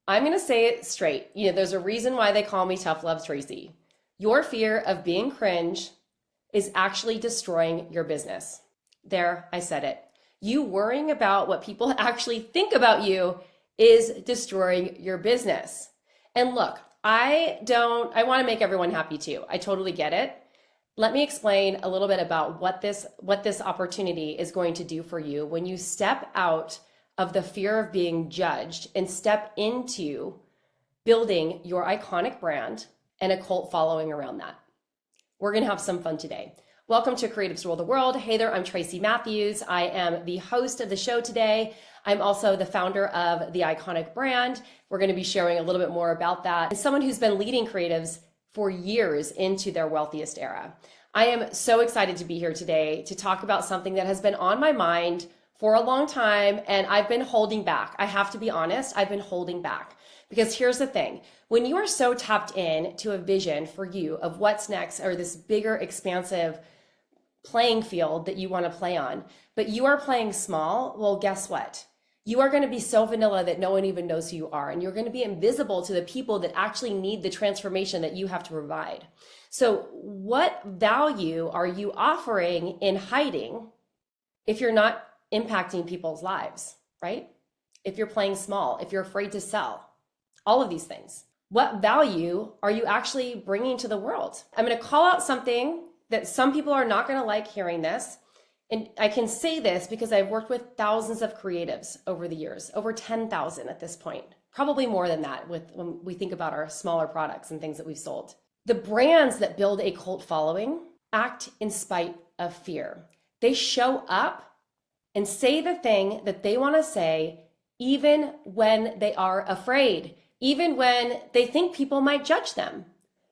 I'm going to say it straight. There's a reason why they call me Tough Love Tracy. Your fear of being cringe is actually destroying your business. There, I said it. You worrying about what people actually think about you is destroying your business. And look, I want to make everyone happy too. I totally get it. Let me explain a little bit about what this opportunity is going to do for you when you step out of the fear of being judged and step into building your iconic brand and a cult following around that. We're going to have some fun today. Welcome to Creatives Rule the World. Hey there, I'm Tracy Matthews. I am the host of the show today. I'm also the founder of the iconic brand. We're going to be sharing a little bit more about that. As someone who's been leading creatives for years into their wealthiest era, I am so excited to be here today to talk about something that has been on my mind for a long time, and I've been holding back. I have to be honest, I've been holding back. Because here's the thing, when you are so tapped in to a vision for you of what's next, or this bigger, expansive playing field that you want to play on, but you are playing small, well, guess what? You are going to be so vanilla that no one even knows who you are, and you're going to be invisible to the people that actually need the transformation that you have to provide. So what value are you offering in hiding if you're not impacting people's lives, right? If you're playing small, if you're afraid to sell, all of these things. What value are you actually bringing to the world? I'm going to call out something that some people are not going to like hearing this. And I can say this because I've worked with thousands of creatives over the years, over 10,000 at this point, probably more than that when we think about our smaller products and things that we've sold. The brands that build a cult following act in spite of fear. They show up and say the thing that they want to say, even when they are afraid, even when they think people might judge them,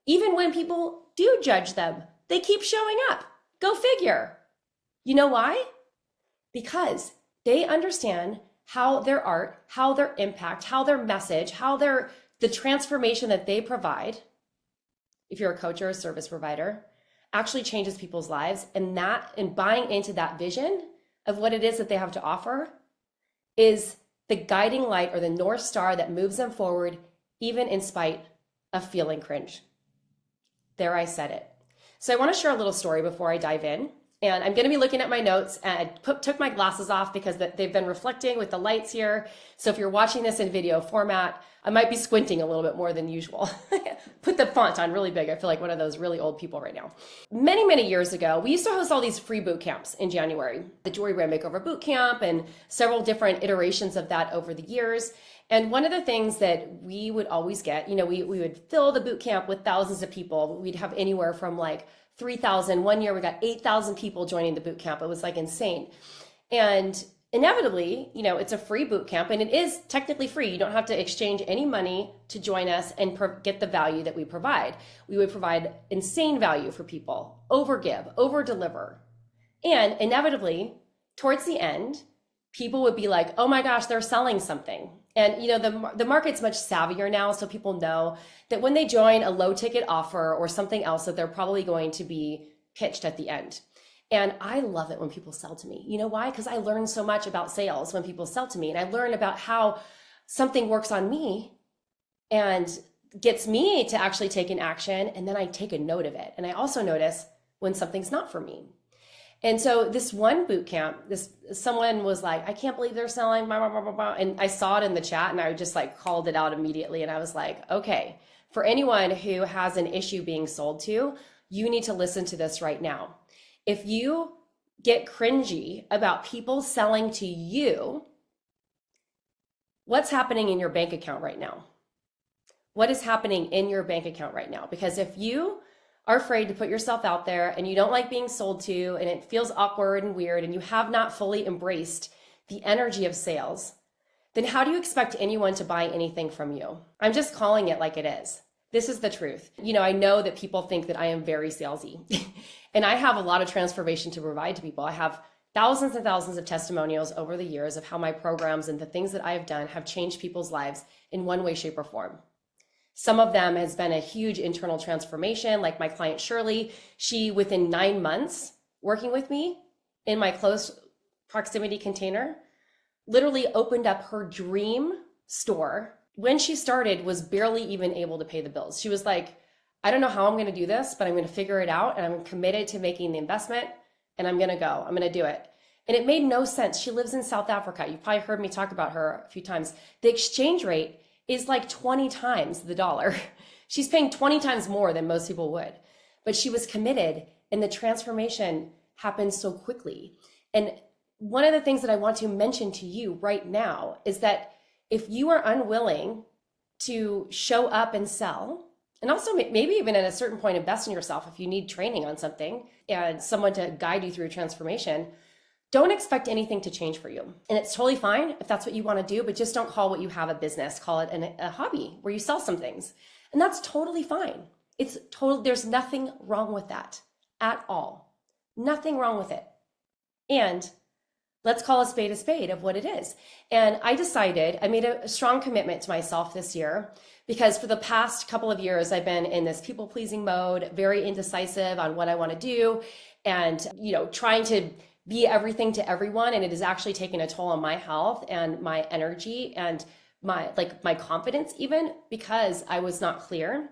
even when people do judge them, they keep showing up. Go figure. You know why? Because they understand how their art, how their impact, how their message, the transformation that they provide, if you're a coach or a service provider, actually changes people's lives. And buying into that vision of what it is that they have to offer is the guiding light or the North Star that moves them forward, even in spite of feeling cringe. There, I said it. So I want to share a little story before I dive in. And I'm going to be looking at my notes, and I took my glasses off because they've been reflecting with the lights here. So if you're watching this in video format, I might be squinting a little bit more than usual. Put the font on really big. I feel like one of those really old people right now. Many, many years ago, we used to host all these free boot camps in January. The Jewelry Brand Makeover Boot Camp and several different iterations of that over the years. And one of the things that we would always get, we would fill the boot camp with thousands of people. We'd have anywhere from like 3,000. One year we got 8,000 people joining the boot camp. It was like insane. And inevitably, it's a free boot camp, and it is technically free. You don't have to exchange any money to join us and get the value that we provide. We would provide insane value for people, overgive, over deliver. And inevitably, towards the end, people would be like, oh my gosh, they're selling something. And the market's much savvier now, so people know that when they join a low ticket offer or something else, that they're probably going to be pitched at the end. And I love it when people sell to me. You know why? Because I learn so much about sales when people sell to me, and I learn about how something works on me and gets me to actually take an action, and then I take a note of it. And I also notice when something's not for me. And so this one boot camp, someone was like, I can't believe they're selling, blah, blah, blah, blah, blah. And I saw it in the chat, and I just like called it out immediately. And I was like, okay, for anyone who has an issue being sold to, you need to listen to this right now. If you get cringy about people selling to you, what's happening in your bank account right now? What is happening in your bank account right now? Because if you are afraid to put yourself out there and you don't like being sold to, and it feels awkward and weird, and you have not fully embraced the energy of sales, then how do you expect anyone to buy anything from you? I'm just calling it like it is. This is the truth. I know that people think that I am very salesy and I have a lot of transformation to provide to people. I have thousands and thousands of testimonials over the years of how my programs and the things that I have done have changed people's lives in one way, shape, or form. Some of them has been a huge internal transformation, like my client Shirley. She, within 9 months working with me in my close proximity container, literally opened up her dream store when she started, was barely even able to pay the bills. She was like, I don't know how I'm going to do this, but I'm going to figure it out. And I'm committed to making the investment, and I'm going to go. I'm going to do it. And it made no sense. She lives in South Africa. You've probably heard me talk about her a few times. The exchange rate is like 20 times the dollar. She's paying 20 times more than most people would. But she was committed, and the transformation happened so quickly. And one of the things that I want to mention to you right now is that if you are unwilling to show up and sell, and also maybe even at a certain point invest in yourself if you need training on something and someone to guide you through a transformation, don't expect anything to change for you. And it's totally fine if that's what you want to do, but just don't call what you have a business. Call it a hobby where you sell some things. And that's totally fine. There's nothing wrong with that at all. Nothing wrong with it. And let's call a spade of what it is. And I made a strong commitment to myself this year, because for the past couple of years, I've been in this people-pleasing mode, very indecisive on what I want to do, and, trying to be everything to everyone. And it has actually taken a toll on my health and my energy and my confidence, even, because I was not clear.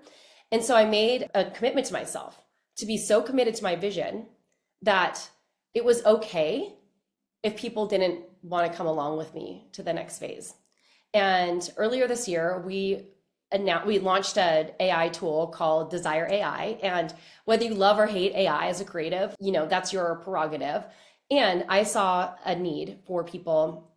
And so I made a commitment to myself to be so committed to my vision that it was okay if people didn't want to come along with me to the next phase. And earlier this year, we launched an AI tool called Desire AI. And whether you love or hate AI as a creative, that's your prerogative. And I saw a need for people,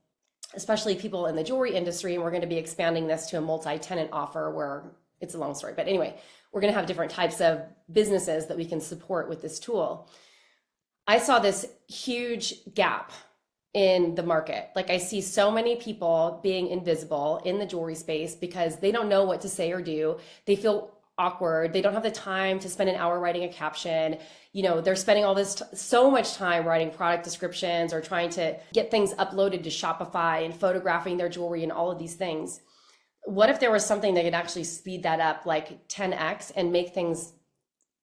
especially people in the jewelry industry. And we're going to be expanding this to a multi-tenant offer, where it's a long story. But anyway, we're going to have different types of businesses that we can support with this tool. I saw this huge gap in the market. Like, I see so many people being invisible in the jewelry space because they don't know what to say or do. They feel awkward. They don't have the time to spend an hour writing a caption. They're spending so much time writing product descriptions or trying to get things uploaded to Shopify and photographing their jewelry and all of these things. What if there was something that could actually speed that up like 10x and make things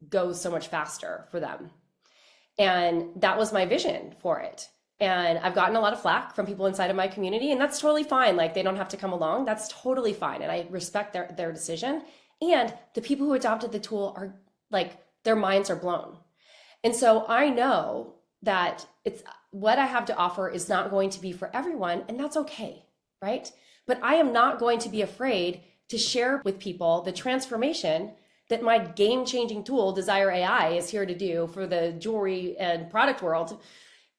go so much faster for them? And that was my vision for it. And I've gotten a lot of flack from people inside of my community, and that's totally fine. Like, they don't have to come along. That's totally fine. And I respect their decision. And the people who adopted the tool are like, their minds are blown. And so I know that it's what I have to offer is not going to be for everyone, and that's okay, right? But I am not going to be afraid to share with people the transformation that my game-changing tool, Desire AI, is here to do for the jewelry and product world.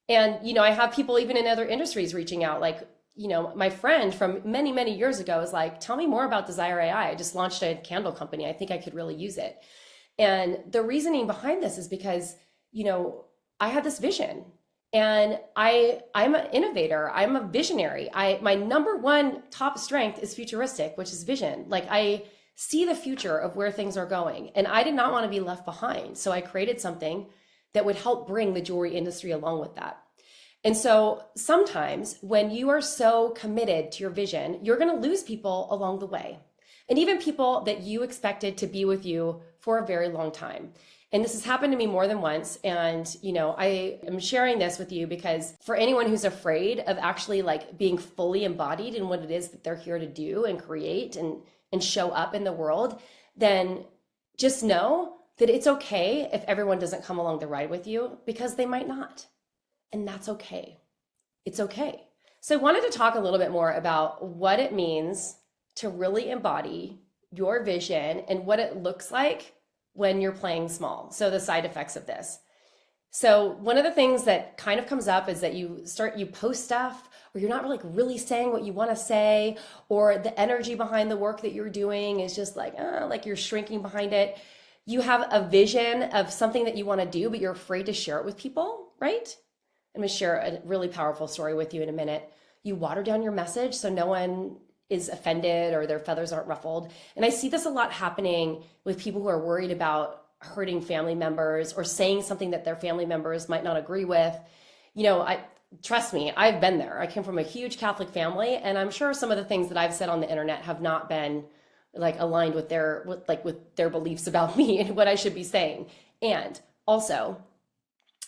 And, I have people even in other industries reaching out, like, my friend from many, many years ago is like, tell me more about Desire AI. I just launched a candle company. I think I could really use it. And the reasoning behind this is because, I had this vision, and I'm an innovator. I'm a visionary. My number one top strength is futuristic, which is vision. Like, I see the future of where things are going, and I did not want to be left behind. So I created something that would help bring the jewelry industry along with that. And so sometimes when you are so committed to your vision, you're going to lose people along the way, and even people that you expected to be with you for a very long time. And this has happened to me more than once. And, I am sharing this with you because for anyone who's afraid of actually like being fully embodied in what it is that they're here to do and create and show up in the world, then just know that it's okay if everyone doesn't come along the ride with you, because they might not. And that's okay. It's okay. So I wanted to talk a little bit more about what it means to really embody your vision and what it looks like when you're playing small. So the side effects of this. So one of the things that kind of comes up is that you post stuff, or you're not really saying what you want to say, or the energy behind the work that you're doing is just like you're shrinking behind it. You have a vision of something that you want to do, but you're afraid to share it with people, right? I'm going to share a really powerful story with you in a minute. You water down your message so no one is offended or their feathers aren't ruffled. And I see this a lot happening with people who are worried about hurting family members or saying something that their family members might not agree with. Trust me, I've been there. I came from a huge Catholic family, and I'm sure some of the things that I've said on the internet have not been aligned with their beliefs about me and what I should be saying. And also,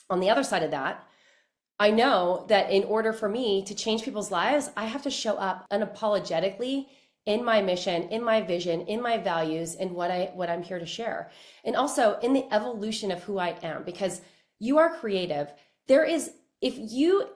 on the other side of that, I know that in order for me to change people's lives, I have to show up unapologetically in my mission, in my vision, in my values, and what I'm here to share. And also in the evolution of who I am, because you are creative. If you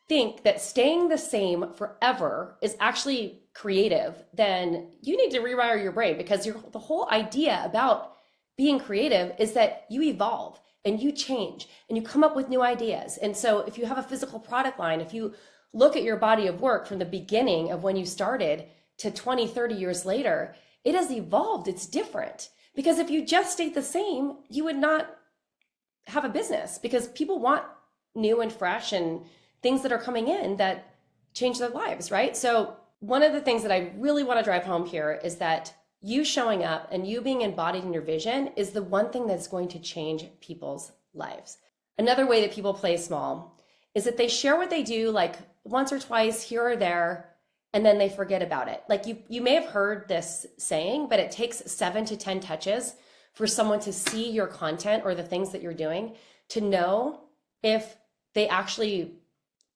think that staying the same forever is actually creative, then you need to rewire your brain, because the whole idea about being creative is that you evolve and you change and you come up with new ideas. And so if you have a physical product line, if you look at your body of work from the beginning of when you started to 20, 30 years later, it has evolved. It's different. Because if you just stayed the same, you would not have a business, because people want new and fresh and things that are coming in that change their lives, right? So one of the things that I really want to drive home here is that you showing up and you being embodied in your vision is the one thing that's going to change people's lives. Another way that people play small is that they share what they do like once or twice here or there, and then they forget about it. Like you may have heard this saying, but it takes 7 to 10 touches for someone to see your content or the things that you're doing to know if they actually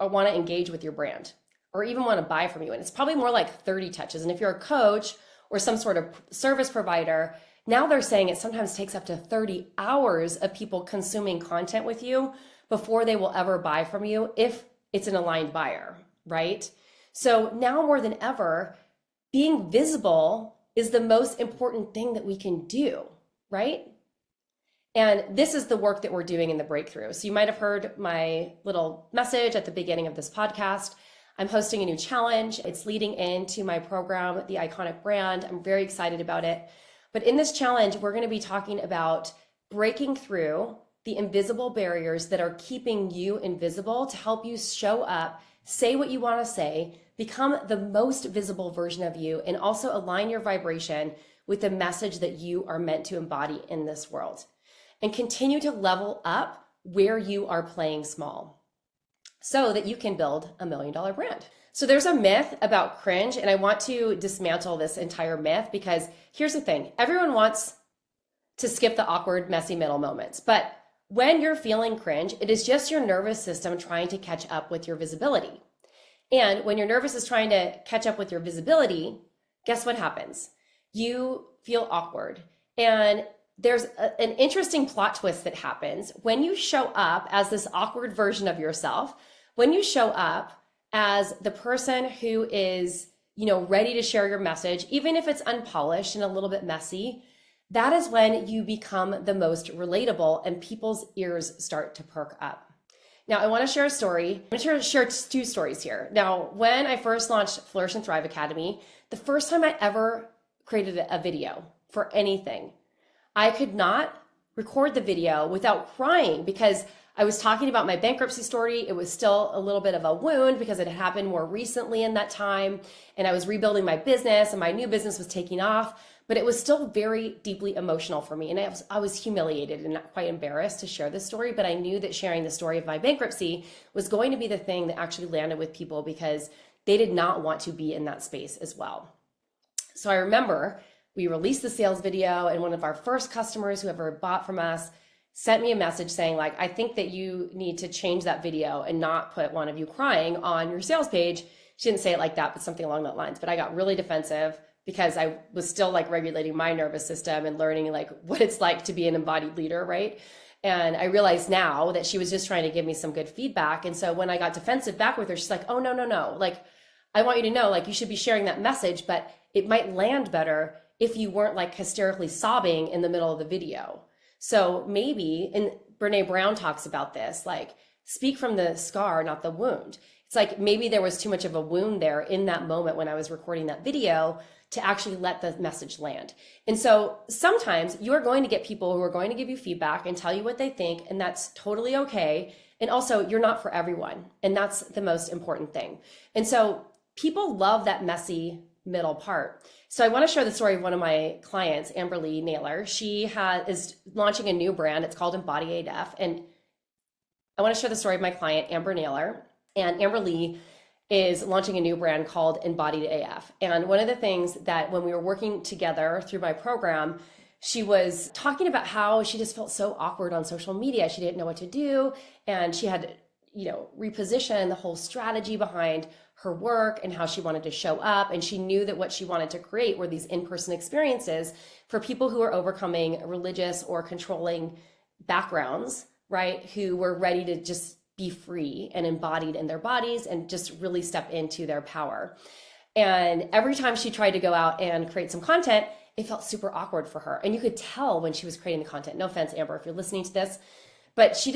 want to engage with your brand or even want to buy from you. And it's probably more like 30 touches. And if you're a coach or some sort of service provider, now they're saying it sometimes takes up to 30 hours of people consuming content with you before they will ever buy from you, if it's an aligned buyer, right? So now more than ever, being visible is the most important thing that we can do, right? And this is the work that we're doing in the breakthrough. So you might have heard my little message at the beginning of this podcast. I'm hosting a new challenge. It's leading into my program, The Iconic Brand. I'm very excited about it. But in this challenge, we're going to be talking about breaking through the invisible barriers that are keeping you invisible to help you show up, say what you want to say, become the most visible version of you, and also align your vibration with the message that you are meant to embody in this world. And continue to level up where you are playing small so that you can build $1 million brand. So there's a myth about cringe, and I want to dismantle this entire myth, because here's the thing. Everyone wants to skip the awkward, messy middle moments. But when you're feeling cringe, it is just your nervous system trying to catch up with your visibility. And when your nervous is trying to catch up with your visibility, guess what happens? You feel awkward. And there's an interesting plot twist that happens when you show up as this awkward version of yourself, when you show up as the person who is, ready to share your message, even if it's unpolished and a little bit messy. That is when you become the most relatable and people's ears start to perk up. Now, I want to share a story. I'm going to share 2 stories here. Now, when I first launched Flourish and Thrive Academy, the first time I ever created a video for anything, I could not record the video without crying, because I was talking about my bankruptcy story. It was still a little bit of a wound because it had happened more recently in that time, and I was rebuilding my business and my new business was taking off, but it was still very deeply emotional for me. And I was humiliated and quite embarrassed to share this story, but I knew that sharing the story of my bankruptcy was going to be the thing that actually landed with people, because they did not want to be in that space as well. So I remember we released the sales video, and one of our first customers who ever bought from us sent me a message saying, like, I think that you need to change that video and not put one of you crying on your sales page. She didn't say it like that, but something along that lines. But I got really defensive because I was still like regulating my nervous system and learning like what it's like to be an embodied leader, right? And I realized now that she was just trying to give me some good feedback. And so when I got defensive back with her, she's like, oh, no. Like, I want you to know, like, you should be sharing that message, but it might land better if you weren't like hysterically sobbing in the middle of the video. So maybe, and Brene Brown talks about this, like, speak from the scar, not the wound. It's like maybe there was too much of a wound there in that moment when I was recording that video to actually let the message land. And so sometimes you are going to get people who are going to give you feedback and tell you what they think, and that's totally okay. And also, you're not for everyone, and that's the most important thing. And so people love that messy middle part. So I want to share the story of one of my clients, Amberly Naylor. She is launching a new brand. It's called Embody AF. And I want to share the story of my client, Amber Naylor. And Amber Lee is launching a new brand called Embodied AF. And one of the things that when we were working together through my program, she was talking about how she just felt so awkward on social media. She didn't know what to do. And she had, reposition the whole strategy behind her work and how she wanted to show up. And she knew that what she wanted to create were these in-person experiences for people who are overcoming religious or controlling backgrounds, right? Who were ready to just be free and embodied in their bodies and just really step into their power. And every time she tried to go out and create some content, it felt super awkward for her. And you could tell when she was creating the content. No offense, Amber, if you're listening to this, but you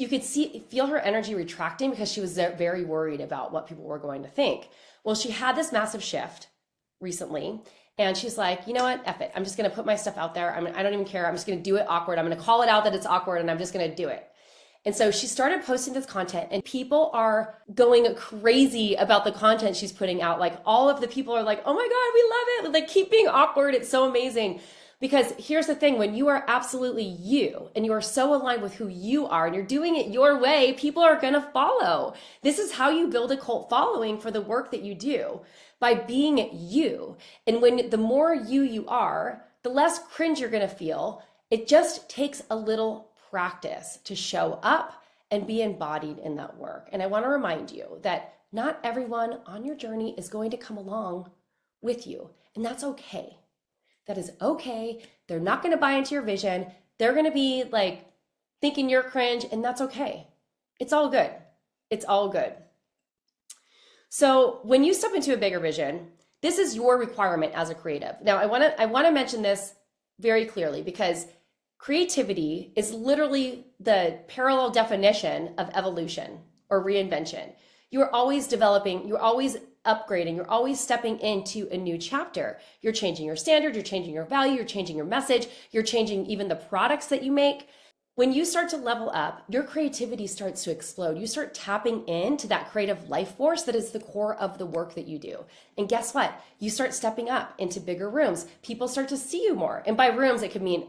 could feel her energy retracting because she was very worried about what people were going to think. Well, she had this massive shift recently, and she's like, you know what, F it. I'm just going to put my stuff out there. I don't even care. I'm just going to do it awkward. I'm going to call it out that it's awkward, and I'm just going to do it. And so she started posting this content, and people are going crazy about the content she's putting out. Like, all of the people are like, oh my God, we love it. Like, keep being awkward. It's so amazing. Because here's the thing, when you are absolutely you and you are so aligned with who you are and you're doing it your way, people are going to follow. This is how you build a cult following for the work that you do, by being you. And when the more you are, the less cringe you're going to feel. It just takes a little practice to show up and be embodied in that work. And I want to remind you that not everyone on your journey is going to come along with you, and that's okay. That is okay. They're not going to buy into your vision. They're going to be like thinking you're cringe, and that's okay. It's all good. It's all good. So when you step into a bigger vision, this is your requirement as a creative. Now, I want to mention this very clearly, because creativity is literally the parallel definition of evolution or reinvention. You're always developing, you're always upgrading, you're always stepping into a new chapter. You're changing your standard, you're changing your value, you're changing your message, you're changing even the products that you make. When you start to level up, your creativity starts to explode. You start tapping into that creative life force that is the core of the work that you do. And guess what? You start stepping up into bigger rooms. People start to see you more. And by rooms, it could mean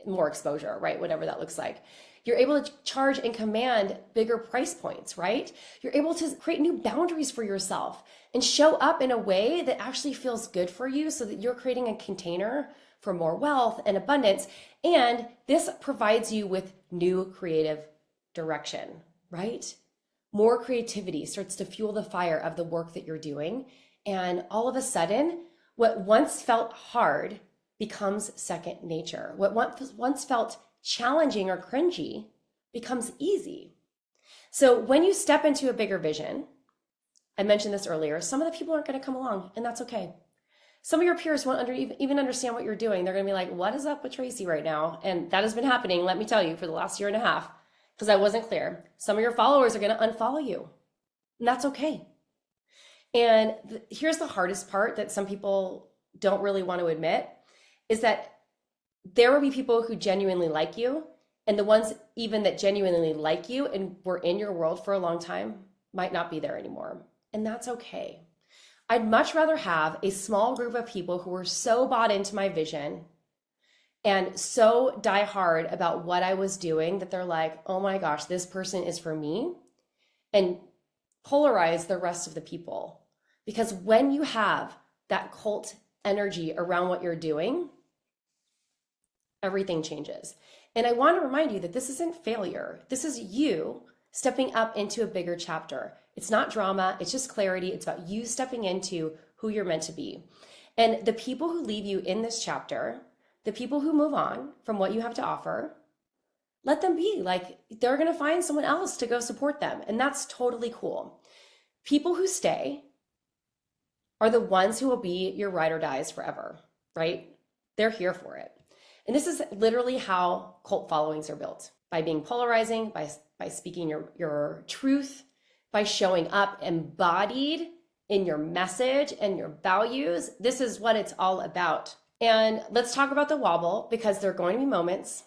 more exposure, right? Whatever that looks like. You're able to charge and command bigger price points, right? You're able to create new boundaries for yourself and show up in a way that actually feels good for you, so that you're creating a container for more wealth and abundance. And this provides you with new creative direction, right? More creativity starts to fuel the fire of the work that you're doing. And all of a sudden, what once felt hard becomes second nature. What once felt challenging or cringy becomes easy. So when you step into a bigger vision, I mentioned this earlier, some of the people aren't going to come along, and that's okay. Some of your peers won't even understand what you're doing. They're going to be like, what is up with Tracy right now? And that has been happening, let me tell you, for the last year and a half, because I wasn't clear. Some of your followers are going to unfollow you, and that's okay. And here's the hardest part that some people don't really want to admit, is that there will be people who genuinely like you, and the ones even that genuinely like you and were in your world for a long time might not be there anymore. And that's okay. I'd much rather have a small group of people who are so bought into my vision and so die hard about what I was doing that they're like, oh my gosh, this person is for me, and polarize the rest of the people. Because when you have that cult energy around what you're doing, everything changes. And I want to remind you that this isn't failure. This is you stepping up into a bigger chapter. It's not drama. It's just clarity. It's about you stepping into who you're meant to be. And the people who leave you in this chapter, the people who move on from what you have to offer, let them be. Like, they're going to find someone else to go support them. And that's totally cool. People who stay are the ones who will be your ride or dies forever, right? They're here for it. And this is literally how cult followings are built, by being polarizing, by speaking your truth, by showing up embodied in your message and your values. This is what it's all about. And let's talk about the wobble, because there are going to be moments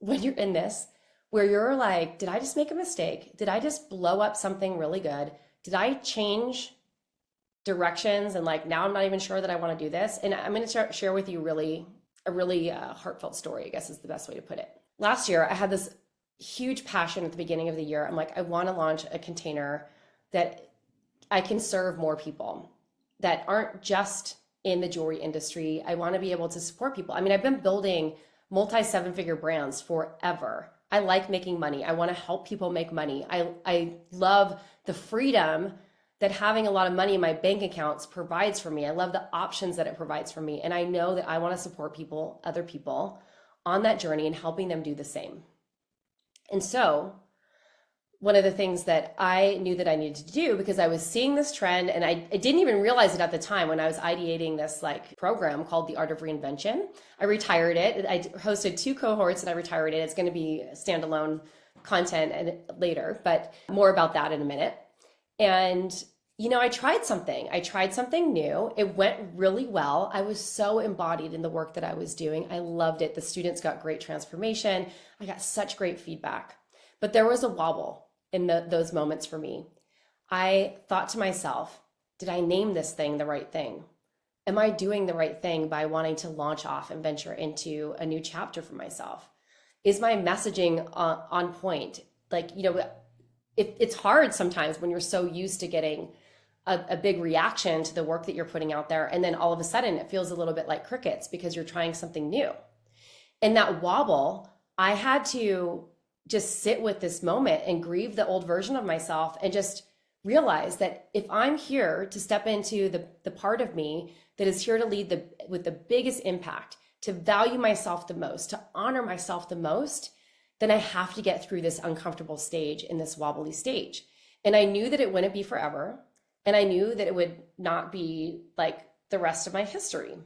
when you're in this where you're like, did I just make a mistake? Did I just blow up something really good? Did I change directions? And like, now I'm not even sure that I want to do this. And I'm going to share with you a really heartfelt story, I guess is the best way to put it. Last year, I had this huge passion at the beginning of the year. I'm like, I want to launch a container that I can serve more people that aren't just in the jewelry industry. I want to be able to support people. I mean, I've been building multi-seven-figure brands forever. I like making money. I want to help people make money. I love the freedom that having a lot of money in my bank accounts provides for me. I love the options that it provides for me. And I know that I want to support people, other people on that journey and helping them do the same. And so one of the things that I knew that I needed to do, because I was seeing this trend and I didn't even realize it at the time when I was ideating this like program called The Art of Reinvention. I retired it. I hosted 2 cohorts and I retired it. It's going to be standalone content and later, but more about that in a minute. And I tried something new. It went really well. I was so embodied in the work that I was doing. I loved it. The students got great transformation. I got such great feedback, but there was a wobble in those moments for me. I thought to myself, did I name this thing the right thing? Am I doing the right thing by wanting to launch off and venture into a new chapter for myself? Is my messaging on point? It's hard sometimes when you're so used to getting a big reaction to the work that you're putting out there. And then all of a sudden it feels a little bit like crickets because you're trying something new. And that wobble, I had to just sit with this moment and grieve the old version of myself and just realize that if I'm here to step into the part of me that is here to lead with the biggest impact, to value myself the most, to honor myself the most, then I have to get through this uncomfortable stage in this wobbly stage. And I knew that it wouldn't be forever. And I knew that it would not be like the rest of my history.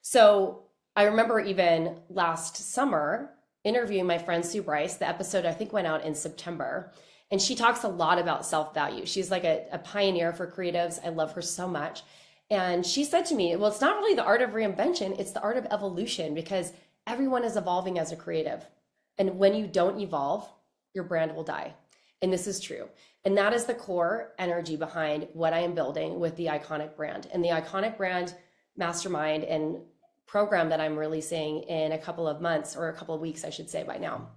So I remember even last summer interviewing my friend Sue Bryce. The episode I think went out in September. And she talks a lot about self-value. She's like a pioneer for creatives. I love her so much. And she said to me, well, it's not really the art of reinvention, it's the art of evolution, because everyone is evolving as a creative. And when you don't evolve, your brand will die. And this is true. And that is the core energy behind what I am building with the Iconic brand. And the Iconic brand mastermind and program that I'm releasing in a couple of months, or a couple of weeks, I should say by now,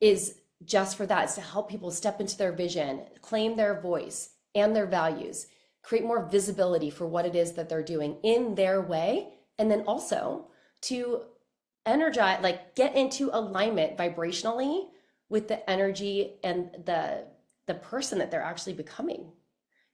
is just for that. It's to help people step into their vision, claim their voice and their values, create more visibility for what it is that they're doing in their way. And then also to energize, like get into alignment vibrationally with the energy and the person that they're actually becoming.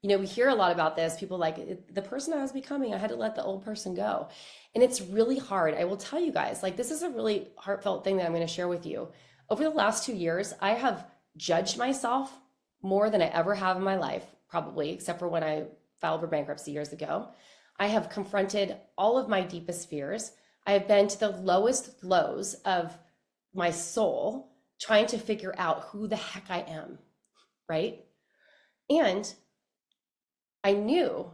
We hear a lot about this. People like, the person I was becoming, I had to let the old person go. And it's really hard. I will tell you guys, like, this is a really heartfelt thing that I'm going to share with you. Over the last 2 years, I have judged myself more than I ever have in my life, probably, except for when I filed for bankruptcy years ago. I have confronted all of my deepest fears. I have been to the lowest lows of my soul, trying to figure out who the heck I am, right? And I knew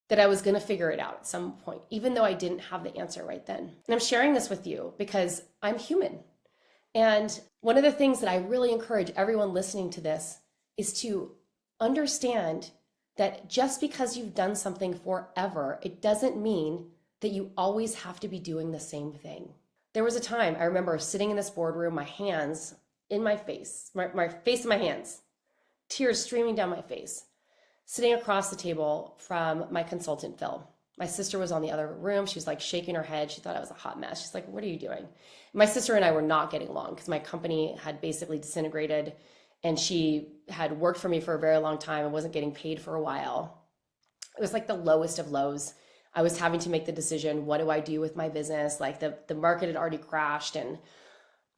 that I was going to figure it out at some point, even though I didn't have the answer right then. And I'm sharing this with you because I'm human. And one of the things that I really encourage everyone listening to this is to understand that just because you've done something forever, it doesn't mean that you always have to be doing the same thing. There was a time I remember sitting in this boardroom, my hands in my face, my face in my hands, tears streaming down my face, sitting across the table from my consultant, Phil. My sister was on the other room. She was like shaking her head. She thought I was a hot mess. She's like, what are you doing? My sister and I were not getting along because my company had basically disintegrated, and she had worked for me for a very long time and wasn't getting paid for a while. It was like the lowest of lows. I was having to make the decision, what do I do with my business? Like the market had already crashed and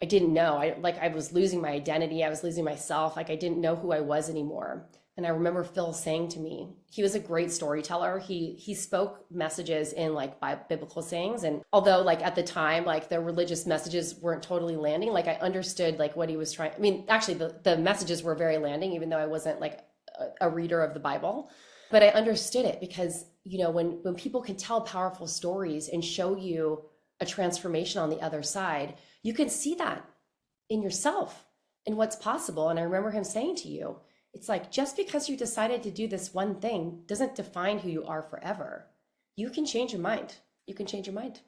I didn't know. I was losing my identity. I was losing myself. Like I didn't know who I was anymore. And I remember Phil saying to me, he was a great storyteller. He spoke messages in like biblical sayings. And although like at the time, like the religious messages weren't totally landing, like I understood like what he was trying. I mean, actually the messages were very landing, even though I wasn't like a reader of the Bible, but I understood it because, when people can tell powerful stories and show you a transformation on the other side, you can see that in yourself and what's possible. And I remember him saying to you, it's like, just because you decided to do this one thing doesn't define who you are forever. You can change your mind. You can change your mind.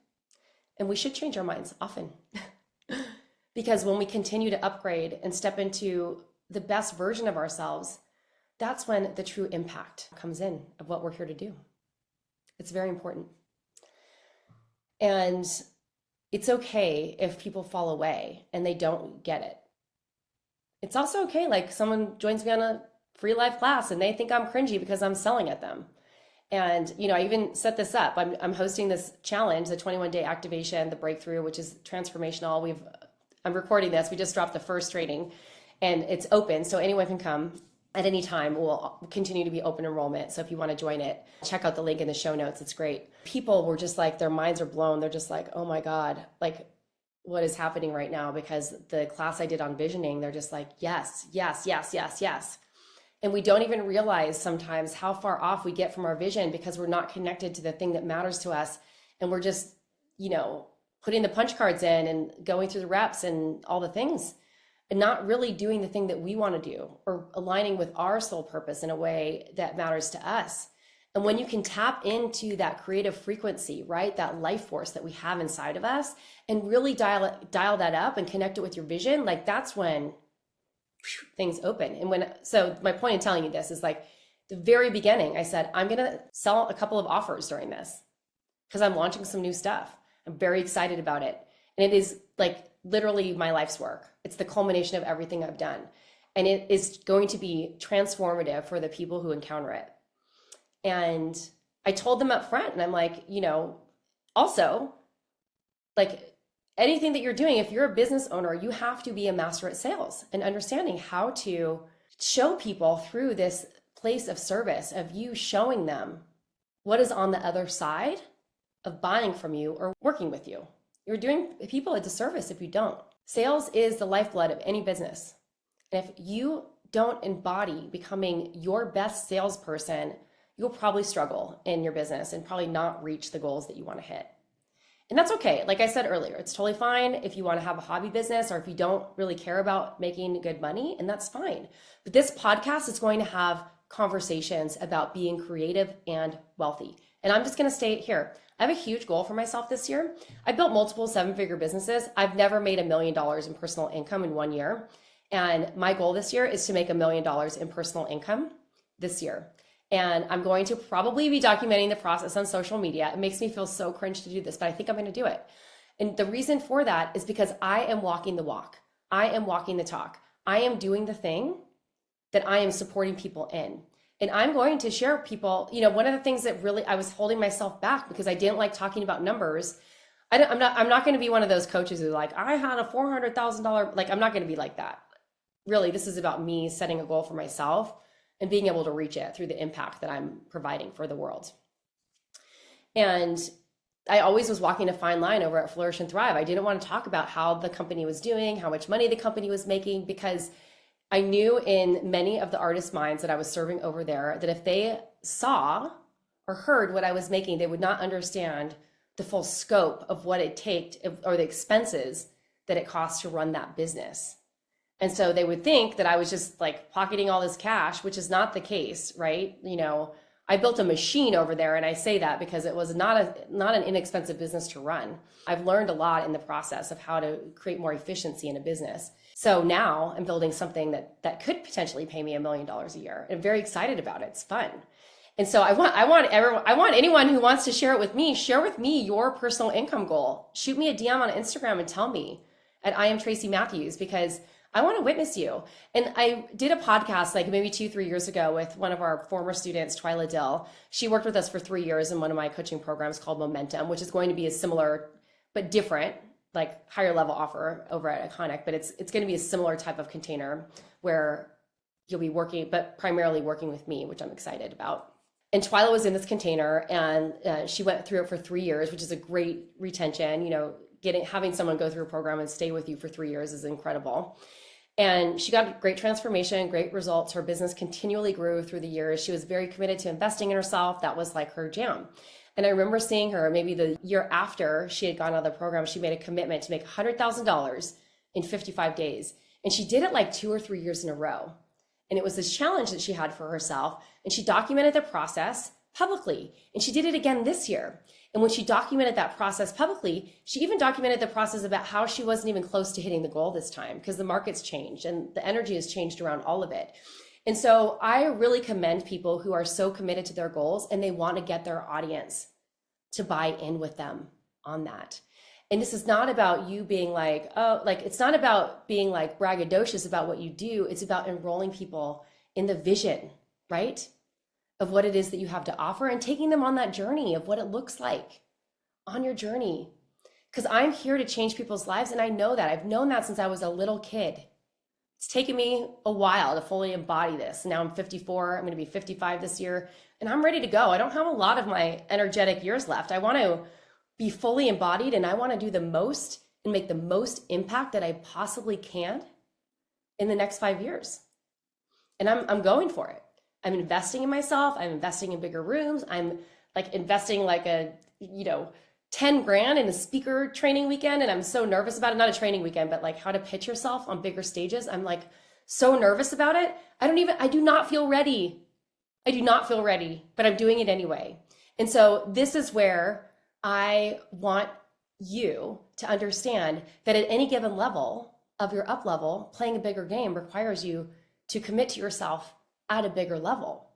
And we should change our minds often. Because when we continue to upgrade and step into the best version of ourselves, that's when the true impact comes in of what we're here to do. It's very important. And it's okay if people fall away and they don't get it. It's also okay, like someone joins me on a free live class and they think I'm cringy because I'm selling at them. And, I even set this up. I'm hosting this challenge, the 21-day activation, the breakthrough, which is transformational. I'm recording this. We just dropped the first training and it's open. So anyone can come at any time. We'll continue to be open enrollment. So if you want to join it, check out the link in the show notes. It's great. People were just like, their minds are blown. They're just like, oh my God, like what is happening right now? Because the class I did on visioning, they're just like, yes, yes, yes, yes, yes. And we don't even realize sometimes how far off we get from our vision because we're not connected to the thing that matters to us. And we're just, putting the punch cards in and going through the reps and all the things and not really doing the thing that we want to do or aligning with our soul purpose in a way that matters to us. And when you can tap into that creative frequency, right, that life force that we have inside of us and really dial that up and connect it with your vision, like that's when things open. And so my point in telling you this is like the very beginning, I said, I'm going to sell a couple of offers during this because I'm launching some new stuff. I'm very excited about it. And it is like literally my life's work. It's the culmination of everything I've done. And it is going to be transformative for the people who encounter it. And I told them up front, and I'm like, also, like anything that you're doing, if you're a business owner, you have to be a master at sales and understanding how to show people through this place of service, of you showing them what is on the other side of buying from you or working with you. You're doing people a disservice if you don't. Sales is the lifeblood of any business. And if you don't embody becoming your best salesperson, you'll probably struggle in your business and probably not reach the goals that you want to hit. And that's okay. Like I said earlier, it's totally fine if you want to have a hobby business or if you don't really care about making good money, and that's fine. But this podcast is going to have conversations about being creative and wealthy. And I'm just going to stay here. I have a huge goal for myself this year. I built multiple 7-figure businesses. I've never made $1 million in personal income in 1 year. And my goal this year is to make $1 million in personal income this year. And I'm going to probably be documenting the process on social media. It makes me feel so cringe to do this, but I think I'm going to do it. And the reason for that is because I am walking the walk. I am walking the talk. I am doing the thing that I am supporting people in. And I'm going to share people, one of the things that really I was holding myself back because I didn't like talking about numbers. I'm not going to be one of those coaches who's like, I had a $400,000, like I'm not going to be like that. Really, this is about me setting a goal for myself and being able to reach it through the impact that I'm providing for the world. And I always was walking a fine line over at Flourish and Thrive. I didn't want to talk about how the company was doing, how much money the company was making, because I knew in many of the artists' minds that I was serving over there that if they saw or heard what I was making, they would not understand the full scope of what it takes or the expenses that it costs to run that business. And so they would think that I was just like pocketing all this cash, which is not the case, right? I built a machine over there, and I say that because it was not an inexpensive business to run. I've learned a lot in the process of how to create more efficiency in a business. So now I'm building something that could potentially pay me $1 million a year. I'm very excited about it. It's fun. And so I want anyone who wants to share with me your personal income goal. Shoot me a DM on Instagram and tell me at I am Tracy Matthews, because I want to witness you. And I did a podcast like maybe 2-3 years ago with one of our former students, Twyla Dill. She worked with us for 3 years in one of my coaching programs called Momentum, which is going to be a similar but different, like higher level offer over at Iconic, but it's going to be a similar type of container where you'll be working, but primarily working with me, which I'm excited about. And Twyla was in this container, and she went through it for 3 years, which is a great retention. Having someone go through a program and stay with you for 3 years is incredible. And she got great transformation, great results. Her business continually grew through the years. She was very committed to investing in herself. That was like her jam. And I remember seeing her maybe the year after she had gone out of the program, she made a commitment to make $100,000 in 55 days. And she did it like 2 or 3 years in a row. And it was this challenge that she had for herself. And she documented the process publicly. And she did it again this year. And when she documented that process publicly, she even documented the process about how she wasn't even close to hitting the goal this time because the market's changed and the energy has changed around all of it. And so I really commend people who are so committed to their goals and they want to get their audience to buy in with them on that. And this is not about you being like, it's not about being like braggadocious about what you do. It's about enrolling people in the vision, right? Of what it is that you have to offer and taking them on that journey of what it looks like on your journey. Because I'm here to change people's lives, and I know that. I've known that since I was a little kid. It's taken me a while to fully embody this. Now I'm 54, I'm gonna be 55 this year, and I'm ready to go. I don't have a lot of my energetic years left. I wanna be fully embodied, and I wanna do the most and make the most impact that I possibly can in the next 5 years. And I'm going for it. I'm investing in myself. I'm investing in bigger rooms. I'm like investing like 10 grand in a speaker training weekend. And I'm so nervous about it. Not a training weekend, but like how to pitch yourself on bigger stages. I'm like so nervous about it. I do not feel ready. I do not feel ready, but I'm doing it anyway. And so this is where I want you to understand that at any given level of your up level, playing a bigger game requires you to commit to yourself at a bigger level.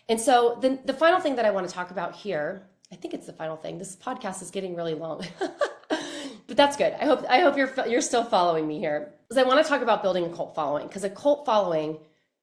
And so the final thing that I want to talk about here, I think it's the final thing. This podcast is getting really long, but that's good. I hope you're still following me here. Because I want to talk about building a cult following, because a cult following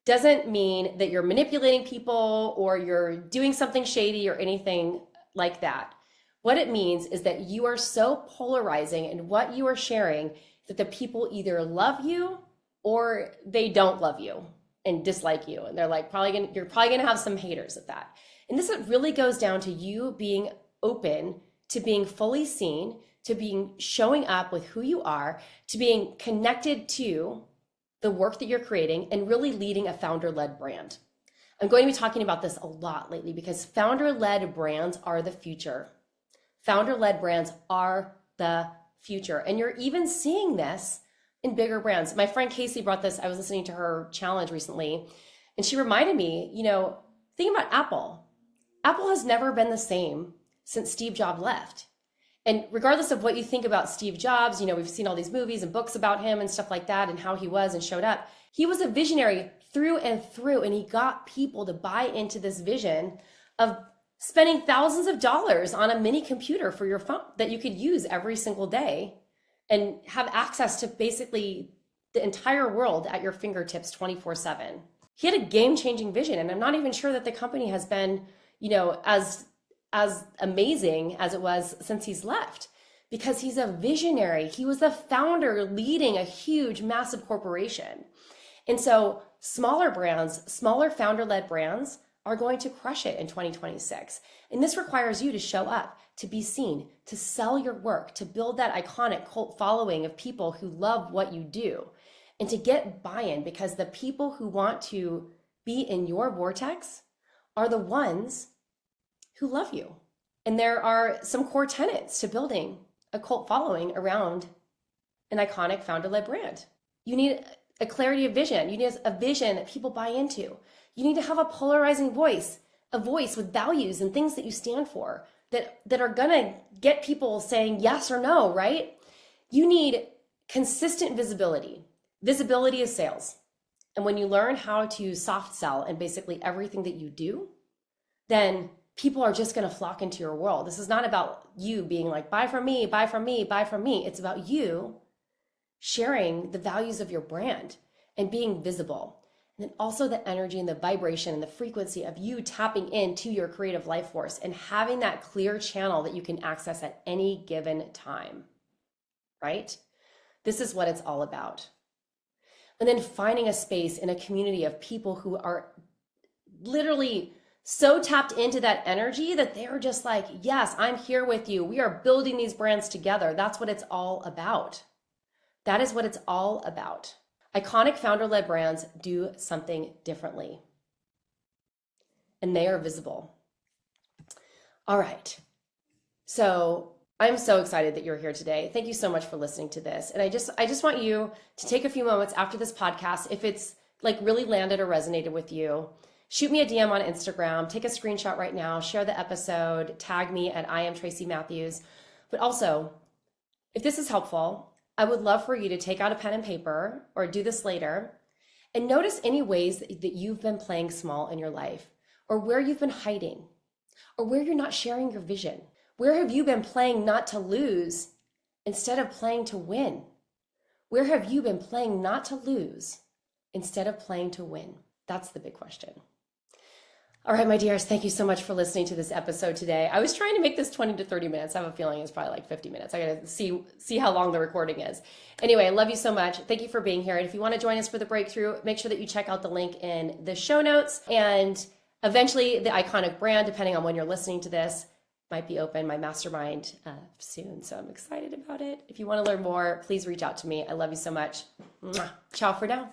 doesn't mean that you're manipulating people or you're doing something shady or anything like that. What it means is that you are so polarizing in what you are sharing that the people either love you or they don't love you and dislike you. And they're like, you're probably gonna have some haters at that. And this really goes down to you being open to being fully seen, to being showing up with who you are, to being connected to the work that you're creating and really leading a founder-led brand. I'm going to be talking about this a lot lately because founder-led brands are the future. Founder-led brands are the future. And you're even seeing this in bigger brands. My friend Casey brought this, I was listening to her challenge recently, and she reminded me, think about Apple. Apple has never been the same since Steve Jobs left. And regardless of what you think about Steve Jobs, we've seen all these movies and books about him and stuff like that and how he was and showed up. He was a visionary through and through, and he got people to buy into this vision of spending thousands of dollars on a mini computer for your phone that you could use every single day and have access to basically the entire world at your fingertips 24/7. He had a game-changing vision, and I'm not even sure that the company has been, as amazing as it was since he's left, because he's a visionary. He was the founder leading a huge, massive corporation. And so smaller brands, smaller founder-led brands are going to crush it in 2026. And this requires you to show up, to be seen, to sell your work, to build that iconic cult following of people who love what you do, and to get buy-in, because the people who want to be in your vortex are the ones who love you. And there are some core tenets to building a cult following around an iconic founder-led brand. You need a clarity of vision. You need a vision that people buy into. You need to have a polarizing voice, a voice with values and things that you stand for that are gonna get people saying yes or no, right? You need consistent visibility. Visibility is sales. And when you learn how to soft sell in basically everything that you do, then people are just gonna flock into your world. This is not about you being like, buy from me, buy from me, buy from me. It's about you sharing the values of your brand and being visible. And then also the energy and the vibration and the frequency of you tapping into your creative life force and having that clear channel that you can access at any given time, right? This is what it's all about. And then finding a space in a community of people who are literally so tapped into that energy that they're just like, yes, I'm here with you. We are building these brands together. That's what it's all about. That is what it's all about. Iconic founder-led brands do something differently, and they are visible. All right. So I'm so excited that you're here today. Thank you so much for listening to this. And I just want you to take a few moments after this podcast, if it's like really landed or resonated with you, shoot me a DM on Instagram, take a screenshot right now, share the episode, tag me at I am Tracy Matthews. But also, if this is helpful, I would love for you to take out a pen and paper or do this later and notice any ways that you've been playing small in your life, or where you've been hiding, or where you're not sharing your vision. Where have you been playing not to lose instead of playing to win? Where have you been playing not to lose instead of playing to win? That's the big question. All right, my dears, thank you so much for listening to this episode today. I was trying to make this 20 to 30 minutes. I have a feeling it's probably like 50 minutes. I gotta see how long the recording is. Anyway, I love you so much. Thank you for being here. And if you want to join us for the breakthrough, make sure that you check out the link in the show notes. And eventually the iconic brand, depending on when you're listening to this, might be open, my mastermind soon. So I'm excited about it. If you want to learn more, please reach out to me. I love you so much. Mwah. Ciao for now.